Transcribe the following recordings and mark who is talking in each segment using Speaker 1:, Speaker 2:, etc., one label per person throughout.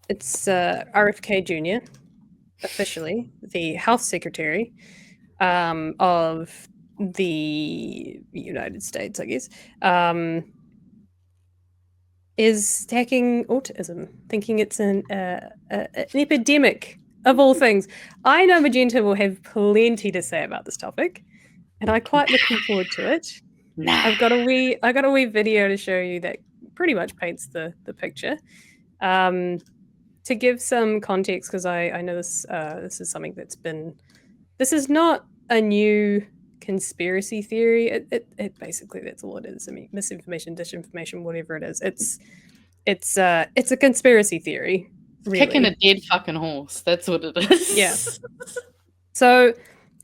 Speaker 1: it's RFK Jr., officially the health secretary of the United States, I guess, is attacking autism, thinking it's an epidemic of all things. I know Magenta will have plenty to say about this topic, and I'm quite looking forward to it. I got a wee video to show you that pretty much paints the picture. To give some context, because I know this is something that's been. This is not a new conspiracy theory. It basically, that's all it is. I mean, misinformation, disinformation, whatever it is. It's a conspiracy theory. Really.
Speaker 2: Kicking a dead fucking horse. That's what it is.
Speaker 1: Yeah. So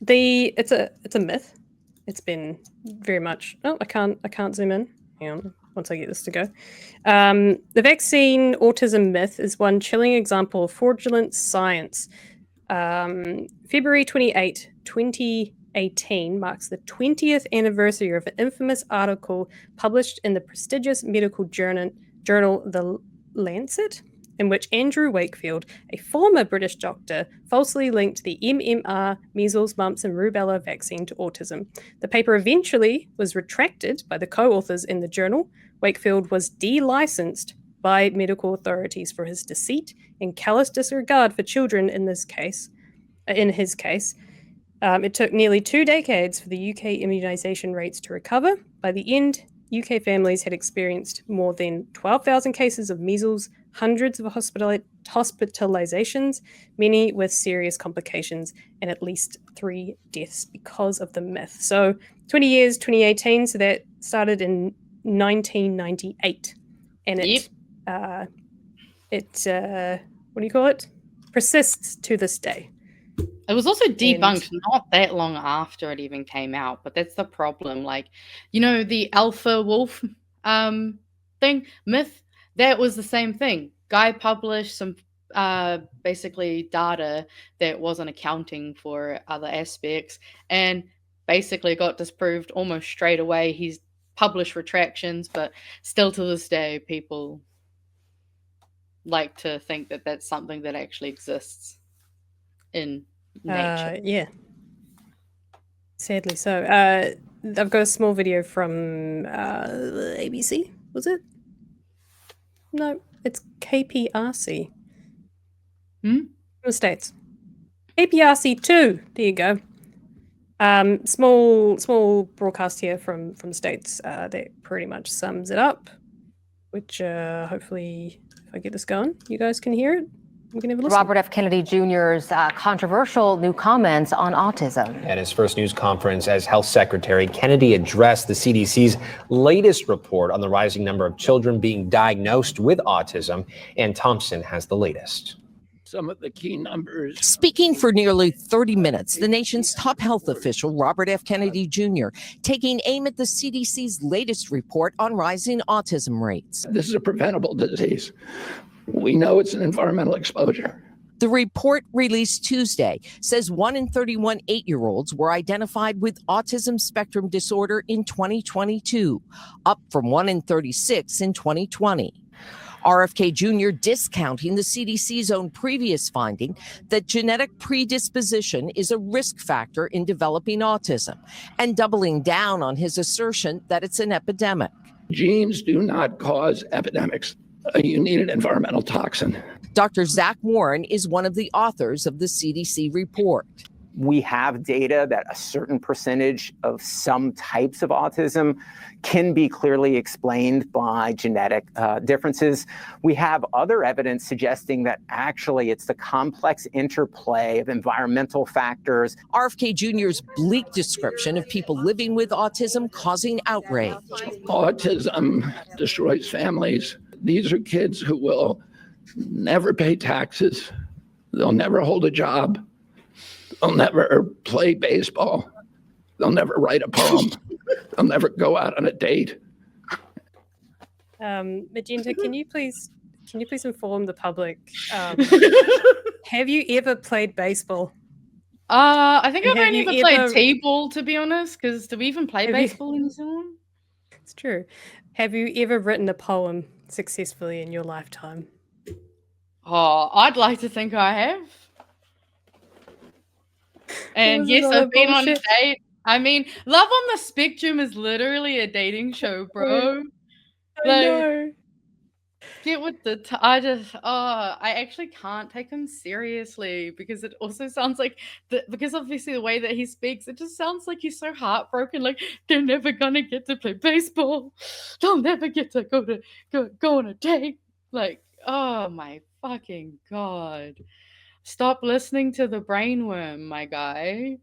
Speaker 1: it's a myth. It's been very much. Oh, I can't zoom in. Hang on. Once I get this to go. The vaccine autism myth is one chilling example of fraudulent science. February 28, 2018 marks the 20th anniversary of an infamous article published in the prestigious medical journal The Lancet, in which Andrew Wakefield, a former British doctor, falsely linked the MMR, measles, mumps, and rubella vaccine to autism. The paper eventually was retracted by the co-authors in the journal. Wakefield was delicensed by medical authorities for his deceit and callous disregard for children in his case. It took nearly 2 decades for the UK immunisation rates to recover. By the end, UK families had experienced more than 12,000 cases of measles, hundreds of hospitalizations, many with serious complications, and at least 3 deaths because of the myth. So 20 years, 2018, so that started in 1998. And it what do you call it? Persists to this day.
Speaker 2: It was also debunked not that long after it even came out, but that's the problem. Like, you know, the alpha wolf myth, that was the same thing. Guy published some basically data that wasn't accounting for other aspects and basically got disproved almost straight away. He's published retractions, but still to this day, people like to think that that's something that actually exists in nature.
Speaker 1: Yeah. Sadly so. I've got a small video from ABC, was it? No, it's KPRC. From the States. KPRC 2. There you go. Small broadcast here from the States that pretty much sums it up, which hopefully, if I get this going, you guys can hear it. We can have a listen.
Speaker 3: Robert F. Kennedy Jr.'s controversial new comments on autism. At his first news conference as health secretary, Kennedy addressed the CDC's latest report on the rising number of children being diagnosed with autism. And Thompson has the latest.
Speaker 4: Some of the key numbers.
Speaker 5: Speaking for nearly 30 minutes, the nation's top health official, Robert F. Kennedy Jr., taking aim at the CDC's latest report on rising autism rates.
Speaker 4: This is a preventable disease. We know it's an environmental exposure.
Speaker 5: The report released Tuesday says 1 in 31 8-year-olds were identified with autism spectrum disorder in 2022, up from 1 in 36 in 2020. RFK Jr. discounting the CDC's own previous finding that genetic predisposition is a risk factor in developing autism, and doubling down on his assertion that it's an epidemic.
Speaker 4: Genes do not cause epidemics. You need an environmental toxin.
Speaker 5: Dr. Zach Warren is one of the authors of the CDC report.
Speaker 6: We have data that a certain percentage of some types of autism can be clearly explained by genetic differences. We have other evidence suggesting that actually it's the complex interplay of environmental factors.
Speaker 5: RFK Jr.'s bleak description of people living with autism causing outrage.
Speaker 4: Autism destroys families. These are kids who will never pay taxes. They'll never hold a job. They'll never play baseball. They'll never write a poem. They'll never go out on a date.
Speaker 1: Magenta, can you please inform the public? Have you ever played baseball?
Speaker 2: I think I've only ever played T-ball, to be honest, because do we even play baseball in New Zealand?
Speaker 1: It's true. Have you ever written a poem successfully in your lifetime?
Speaker 2: Oh, I'd like to think I have. And yes, I've been on a date. I mean, Love on the Spectrum is literally a dating show, bro.
Speaker 1: I know.
Speaker 2: Get with the I actually can't take him seriously because it also sounds like because obviously the way that he speaks, it just sounds like he's so heartbroken. Like they're never gonna get to play baseball. They'll never get to go on a date. Like, oh my fucking god. Stop listening to the brainworm, my guy.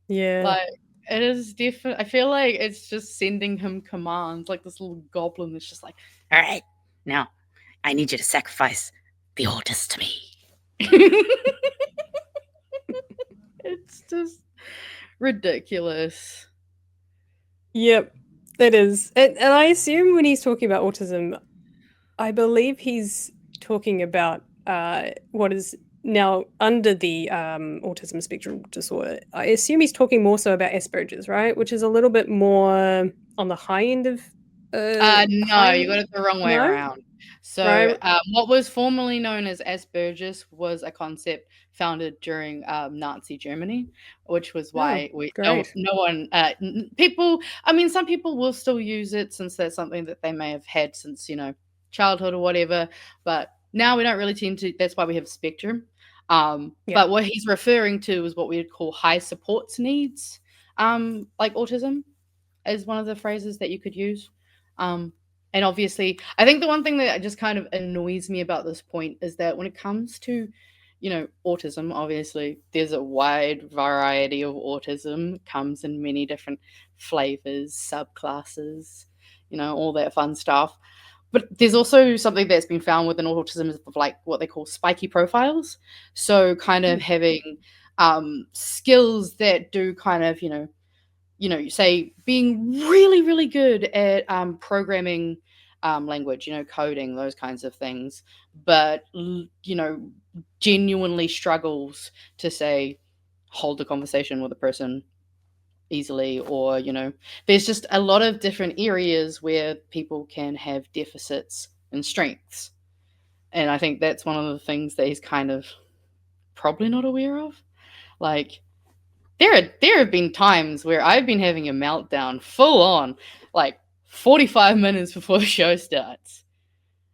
Speaker 1: Yeah.
Speaker 2: Like it is different. I feel like it's just sending him commands, like this little goblin that's just like,
Speaker 7: all right, now I need you to sacrifice the autist to me.
Speaker 2: It's just ridiculous.
Speaker 1: Yep, it is. And I assume when he's talking about autism, I believe he's talking about what is now under the autism spectrum disorder. I assume he's talking more so about Asperger's, right? Which is a little bit more on the high end of.
Speaker 2: No, you got it the wrong way around. So,
Speaker 1: Right.
Speaker 2: What was formerly known as Asperger's was a concept founded during Nazi Germany, which was why no one people. I mean, some people will still use it since that's something that they may have had since childhood or whatever. But now we don't really tend to. That's why we have spectrum. But what he's referring to is what we would call high supports needs, like autism, is one of the phrases that you could use. And obviously, I think the one thing that just kind of annoys me about this point is that when it comes to, autism, obviously, there's a wide variety of autism, comes in many different flavors, subclasses, all that fun stuff. But there's also something that's been found within autism is like what they call spiky profiles. So kind of having skills that do kind of, say being really, really good at programming language, coding, those kinds of things, but, genuinely struggles to, say, hold a conversation with a person easily, or, there's just a lot of different areas where people can have deficits and strengths. And I think that's one of the things that he's kind of probably not aware of. Like, there have been times where I've been having a meltdown full on, like 45 minutes before the show starts.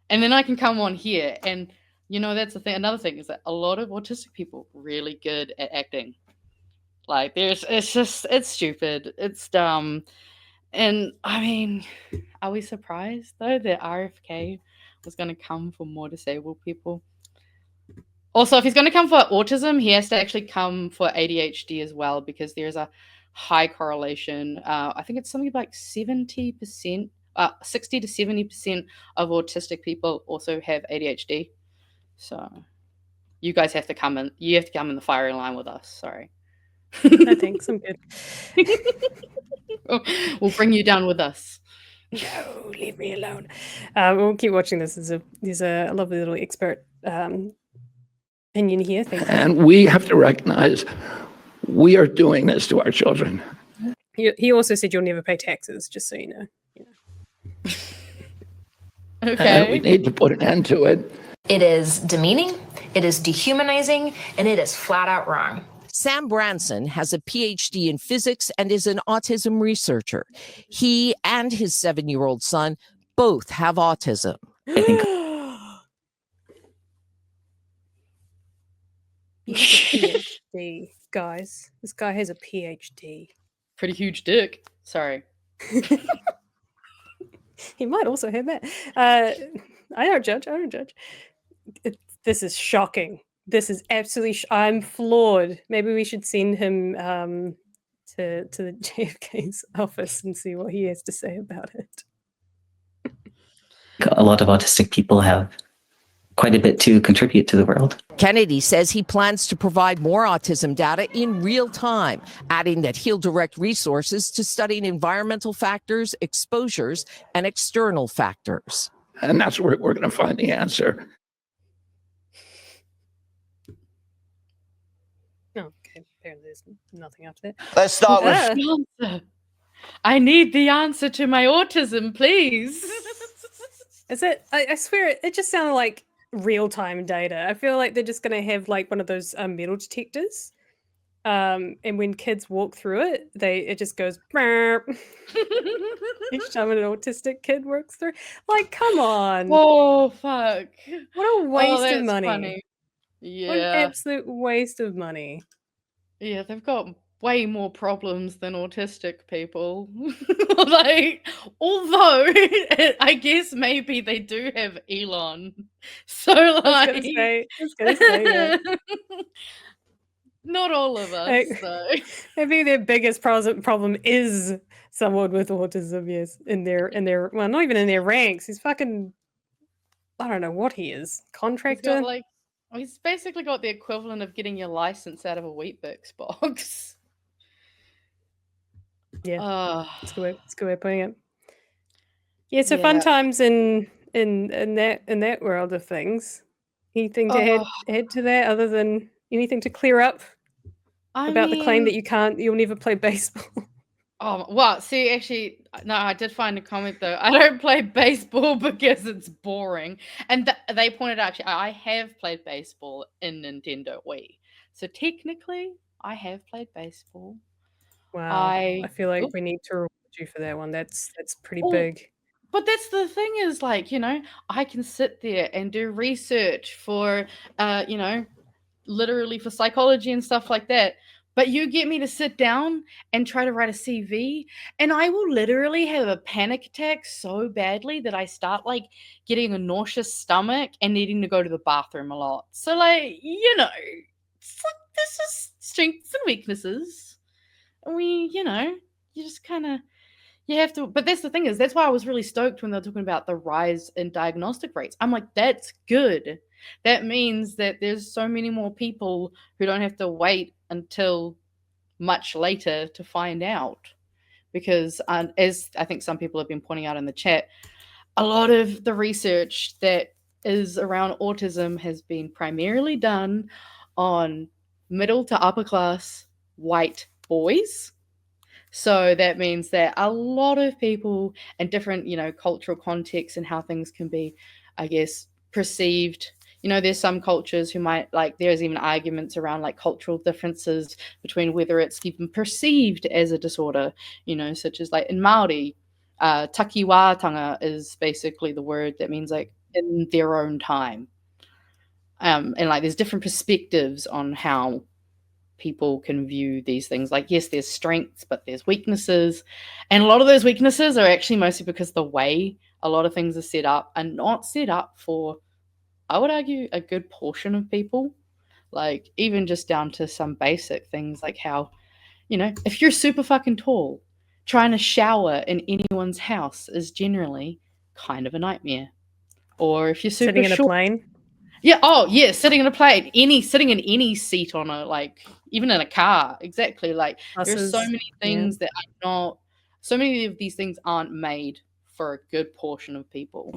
Speaker 2: And then I can come on here and, that's the thing. Another thing is that a lot of autistic people are really good at acting. Like it's stupid. It's dumb. And I mean, are we surprised though that RFK was going to come for more disabled people? Also, if he's going to come for autism, he has to actually come for ADHD as well, because there's a high correlation. I think it's something like 60 to 70% of autistic people also have ADHD. So you guys have to come in. You have to come in the firing line with us. Sorry.
Speaker 1: No thanks, I'm good.
Speaker 2: We'll bring you down with us.
Speaker 1: No, leave me alone. We'll keep watching this. There's a lovely little expert opinion here. Thank you.
Speaker 4: And we have to recognize we are doing this to our children.
Speaker 1: He also said you'll never pay taxes, just so you know.
Speaker 2: Okay.
Speaker 4: And we need to put an end to it.
Speaker 8: It is demeaning, it is dehumanizing, and it is flat out wrong.
Speaker 5: Sam Branson has a PhD in physics and is an autism researcher. He and his 7-year-old son both have autism.
Speaker 7: I think
Speaker 1: PhD, guys. This guy has a PhD.
Speaker 2: Pretty huge dick. Sorry.
Speaker 1: He might also have that. I don't judge. This is shocking. This is absolutely. I'm floored. Maybe we should send him to the JFK's office and see what he has to say about it.
Speaker 7: a lot of autistic people have quite a bit to contribute to the world.
Speaker 5: Kennedy says he plans to provide more autism data in real time, adding that he'll direct resources to studying environmental factors, exposures, and external factors.
Speaker 4: And that's where we're going to find the answer.
Speaker 1: Okay, apparently there's nothing after that.
Speaker 9: Let's start with...
Speaker 2: I need the answer to my autism, please.
Speaker 1: Is it? I swear, it just sounded like real-time data. I feel like they're just going to have like one of those metal detectors. And when kids walk through it, it just goes each time an autistic kid works through. Like, come on.
Speaker 2: Oh, fuck.
Speaker 1: What a waste of money.
Speaker 2: Funny.
Speaker 1: What an
Speaker 2: Yeah.
Speaker 1: absolute waste of money.
Speaker 2: Yeah, they've got way more problems than autistic people. Like, although I guess maybe they do have Elon. So like,
Speaker 1: I was gonna say that.
Speaker 2: Not all of us, though.
Speaker 1: Maybe their biggest problem is someone with autism, yes, in their well, not even in their ranks. He's fucking, I don't know what he is. Contractor?
Speaker 2: He's basically got the equivalent of getting your license out of a Weet-Bix box.
Speaker 1: Yeah, it's a good way of putting it. Yeah, so fun times in that world of things. Anything to add to that other than anything to clear up about the claim that you'll never play baseball?
Speaker 2: Oh, well, see, actually, no, I did find a comment though. I don't play baseball because it's boring. And they pointed out, actually, I have played baseball in Nintendo Wii. So technically, I have played baseball.
Speaker 1: Wow. I feel like we need to reward you for that one. That's pretty big.
Speaker 2: But that's the thing is, like, you know, I can sit there and do research for, you know, literally for psychology and stuff like that. But you get me to sit down and try to write a CV, and I will literally have a panic attack so badly that I start like getting a nauseous stomach and needing to go to the bathroom a lot. So, like, you know, it's like there's just strengths and weaknesses. And you know, you just kind of, you have to, but that's the thing is, that's why I was really stoked when they were talking about the rise in diagnostic rates. I'm like, that's good. That means that there's so many more people who don't have to wait until much later to find out. Because as I think some people have been pointing out in the chat, a lot of the research that is around autism has been primarily done on middle to upper class white boys. So that means that a lot of people and different, you know, cultural contexts and how things can be, I guess, perceived. You know, there's some cultures who might, like, there's even arguments around like cultural differences between whether it's even perceived as a disorder, you know, such as like in Māori, takiwātanga is basically the word that means like in their own time. And like there's different perspectives on how people can view these things. Like, yes, there's strengths, but there's weaknesses. And a lot of those weaknesses are actually mostly because the way a lot of things are set up and not set up for, I would argue, a good portion of people. Like, even just down to some basic things like how, you know, if you're super fucking tall, trying to shower in anyone's house is generally kind of a nightmare. Or if you're super
Speaker 1: sitting in
Speaker 2: short,
Speaker 1: a plane.
Speaker 2: Yeah. Oh, yeah. Sitting in a plane, sitting in any seat on a, like, even in a car. Exactly. Like, there's so many things that are not. So many of these things aren't made for a good portion of people.